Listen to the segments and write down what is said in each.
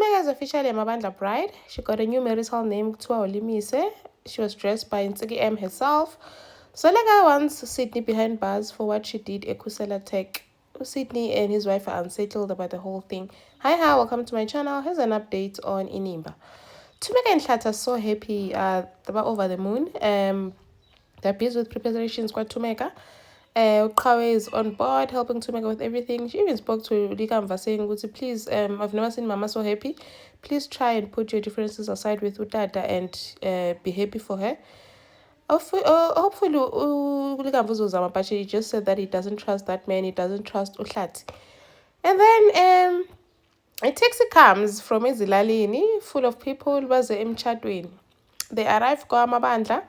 Thumeka is officially a Mabandla bride. She got a new marital name, Kuthiwa Ulimise. She was dressed by Nsiki M herself. Zweleka wants Sydney behind bars for what she did at Khusela Tech. Sydney and his wife are unsettled about the whole thing. Hi, welcome to my channel. Here's an update on Inimba. Thumeka and Hlahla are so happy. They were over the moon. They're busy with preparations for Thumeka. Uqhawe is on board helping Thumeka with everything. She even spoke to Likamva saying, please, I've never seen Mama so happy. Please try and put your differences aside with Utata and be happy for her. Hopefully, Likamva uzozama, but she just said that he doesn't trust that man. He doesn't trust Uhlati. And then a taxi comes from Ezilalini full of people. Was emchadweni. They arrive KwaMabandla.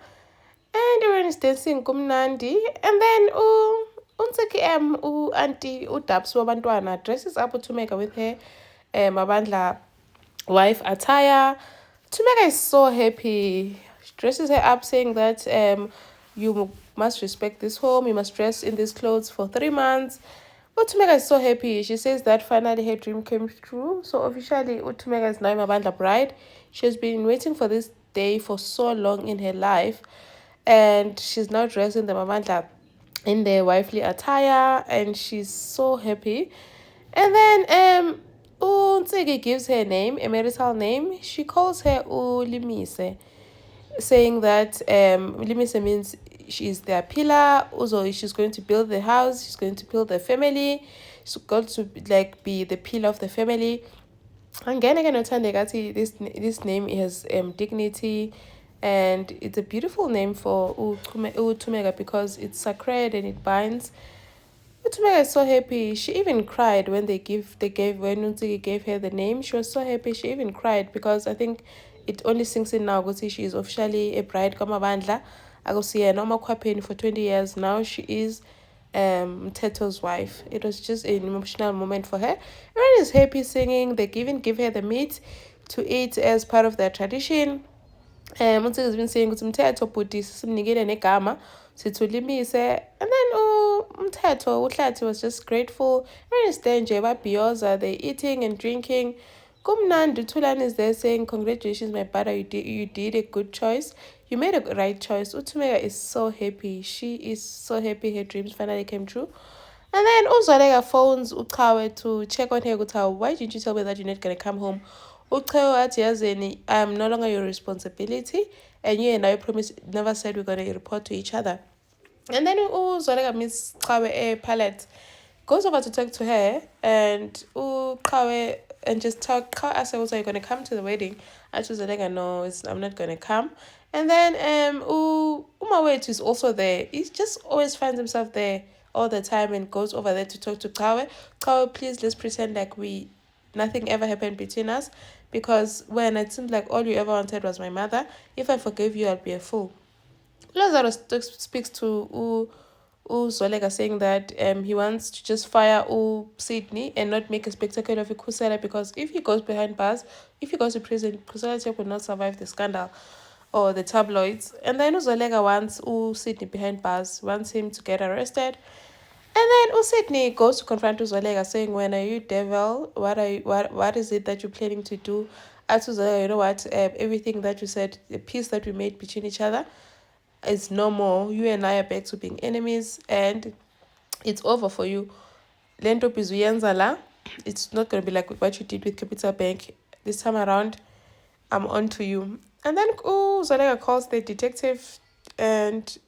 And everyone is dancing kumnandi. And then Nsiki M auntie Dabs wabantwana dresses up Thumeka with her Mabandla wife attire. Thumeka is so happy. She dresses her up saying that you must respect this home, you must dress in these clothes for 3 months. Thumeka is so happy. She says that finally her dream came true. So officially Thumeka is now Mabandla bride. She has been waiting for this day for so long in her life. And she's now dressed in the Mabandla in their wifely attire, and she's so happy. And then Nsiki gives her a name, a marital name. She calls her Ulimise, saying that Ulimise means she's their pillar. Also, she's going to build the house, she's going to build the family, she's going to be the pillar of the family. And again, this name has dignity, and it's a beautiful name for Thumeka because it's sacred and it binds. Thumeka is so happy. She even cried when when Nsiki gave her the name. She was so happy. She even cried because I think it only sinks in now because she is officially a bride KwaMabandla. I go see her normal Kwapeni for 20 years now. She is Teto's wife. It was just an emotional moment for her. Everyone is happy singing. They even give her the meat to eat as part of their tradition. Nsiki has been saying ukuthi Mthetho bhuti simnikile negama sithi Ulimise. And then Mthetho Uhlati was just grateful. Everyone is there nje babhiyoza, they're eating and drinking. Kumnandi. Thulani is there saying, congratulations my brother, you did a good choice, you made a right choice. Thumeka is so happy. She is so happy her dreams finally came true. And then Zweleka phones Uqhawe to check on her. Why didn't you tell me that you're not going to come home? Uqhawe athi yazini, I'm no longer your responsibility, and you and I never said we're going to report to each other. And then Zweleka meets Qhawe palette, goes over to talk to her, and Qhawe and just talk. Qhawe asks her, are you going to come to the wedding? I told Zweleka, no, I'm not going to come. And then Umawethu is also there. He just always finds himself there all the time and goes over there to talk to Qhawe. Qhawe, please, let's pretend like nothing ever happened between us, because when it seemed like all you ever wanted was my mother, if I forgave you, I'll be a fool. Lazarus speaks to Zweleka saying that he wants to just fire Sydney and not make a spectacle of Khusela, because if he goes behind bars, if he goes to prison, Khusela will not survive the scandal or the tabloids. And then Zweleka wants Sydney behind bars, wants him to get arrested. And then Sydney goes to confront Zweleka saying, when are you devil? What is it that you're planning to do? As Zweleka, you know what, everything that you said, the peace that we made between each other is no more. You and I are back to being enemies, and it's over for you. Lento Pizuyanzala, it's not going to be like what you did with Capital Bank. This time around, I'm on to you. And then Zweleka calls the detective, and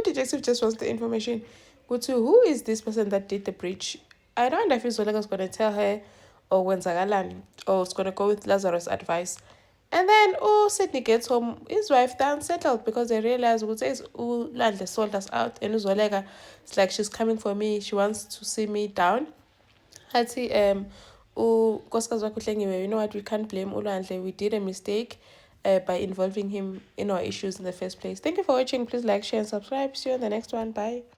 detective just wants the information. Go to, who is this person that did the breach? I don't know if Zweleka's going to tell her or when Zagalan, or it's going to go with Lazarus' advice. And then Sydney gets home, his wife they're unsettled because they realize Landle sold us out, and Zweleka, it's like she's coming for me, she wants to see me down. Hathi you know what, we can't blame Ulandle. We did a mistake by involving him in our issues in the first place. Thank you for watching. Please like, share, and subscribe. See you in the next one. Bye.